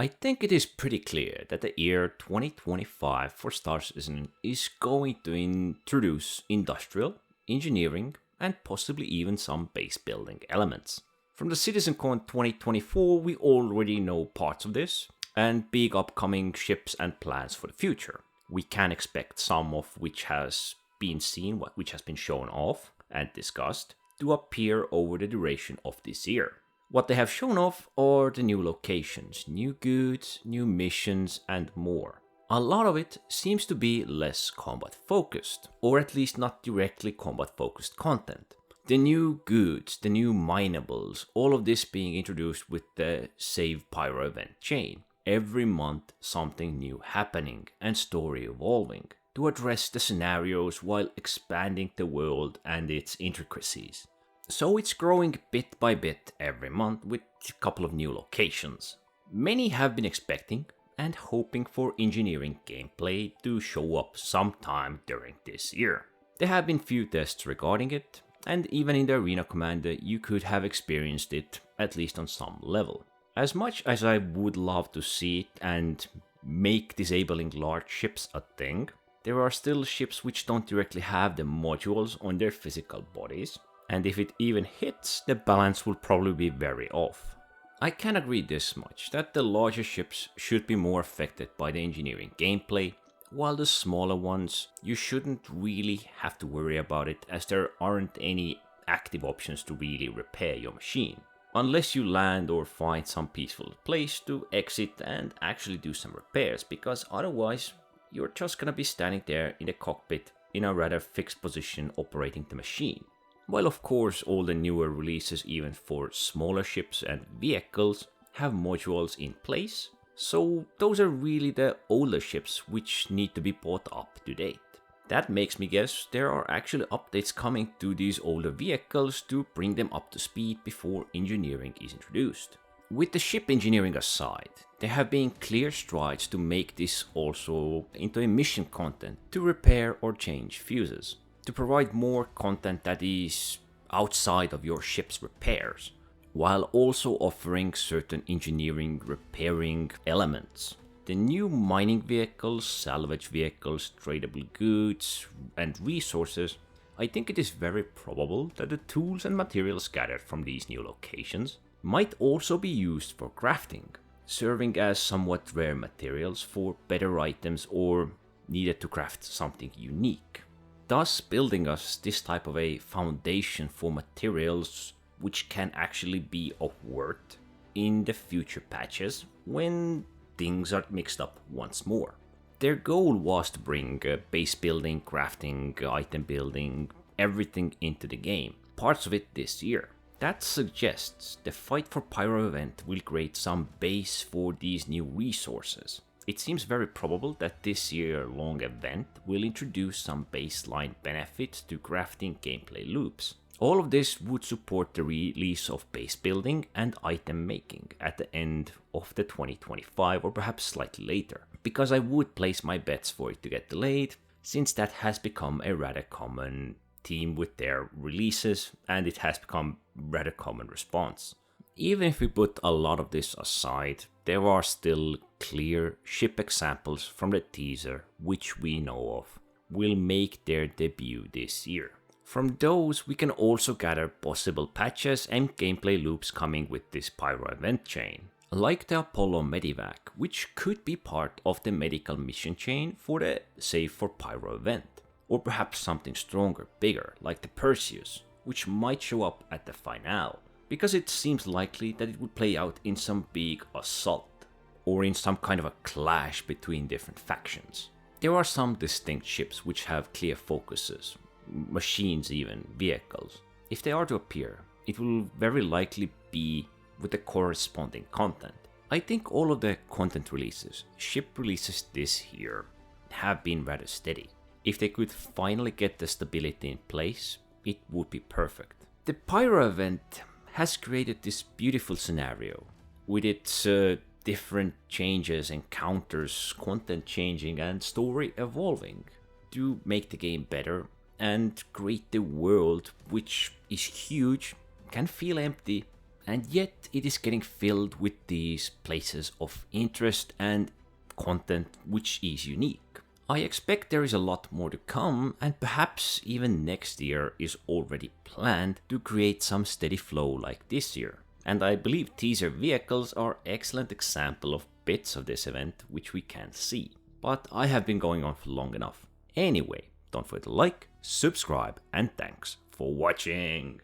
I think it is pretty clear that the year 2025 for Star Citizen is going to introduce industrial, engineering, and possibly even some base building elements. From the CitizenCon 2024, we already know parts of this, and big upcoming ships and plans for the future. We can expect some of which has been seen, which has been shown off and discussed, to appear over the duration of this year. What they have shown off are the new locations, new goods, new missions, and more. A lot of it seems to be less combat focused, or at least not directly combat focused content. The new goods, the new minables, all of this being introduced with the Save Pyro event chain. Every month something new happening and story evolving to address the scenarios while expanding the world and its intricacies. So it's growing bit by bit every month with a couple of new locations. Many have been expecting and hoping for engineering gameplay to show up sometime during this year. There have been few tests regarding it, and even in the Arena Commander you could have experienced it at least on some level. As much as I would love to see it and make disabling large ships a thing, there are still ships which don't directly have the modules on their physical bodies, and if it even hits, the balance will probably be very off. I can agree this much, that the larger ships should be more affected by the engineering gameplay, while the smaller ones, you shouldn't really have to worry about it as there aren't any active options to really repair your machine. Unless you land or find some peaceful place to exit and actually do some repairs, because otherwise you're just gonna be standing there in the cockpit in a rather fixed position operating the machine. While of course all the newer releases even for smaller ships and vehicles have modules in place, so those are really the older ships which need to be brought up to date. That makes me guess there are actually updates coming to these older vehicles to bring them up to speed before engineering is introduced. With the ship engineering aside, there have been clear strides to make this also into a mission content to repair or change fuses, to provide more content that is outside of your ship's repairs, while also offering certain engineering repairing elements. The new mining vehicles, salvage vehicles, tradable goods, and resources, I think it is very probable that the tools and materials gathered from these new locations might also be used for crafting, serving as somewhat rare materials for better items or needed to craft something unique. Thus building us this type of a foundation for materials which can actually be of worth in the future patches when things are mixed up once more. Their goal was to bring base building, crafting, item building, everything into the game, parts of it this year. That suggests the Fight for Pyro event will create some base for these new resources. It seems very probable that this year-long event will introduce some baseline benefits to crafting gameplay loops. All of this would support the release of base building and item making at the end of the 2025 or perhaps slightly later, because I would place my bets for it to get delayed, since that has become a rather common theme with their releases and it has become rather common response. Even if we put a lot of this aside, there are still clear ship examples from the teaser which we know of will make their debut this year. From those, we can also gather possible patches and gameplay loops coming with this Pyro event chain, like the Apollo Medivac, which could be part of the medical mission chain for the Save for Pyro event, or perhaps something stronger, bigger, like the Perseus, which might show up at the finale, because it seems likely that it would play out in some big assault, or in some kind of a clash between different factions. There are some distinct ships which have clear focuses, machines even, vehicles. If they are to appear, it will very likely be with the corresponding content. I think all of the content releases, ship releases this year, have been rather steady. If they could finally get the stability in place, it would be perfect. The Pyro event has created this beautiful scenario with its different changes, encounters, content changing and story evolving to make the game better and create the world, which is huge, can feel empty, and yet it is getting filled with these places of interest and content which is unique. I expect there is a lot more to come, and perhaps even next year is already planned to create some steady flow like this year. And I believe teaser vehicles are excellent example of bits of this event which we can see. But I have been going on for long enough. Anyway, don't forget to like, subscribe, and thanks for watching!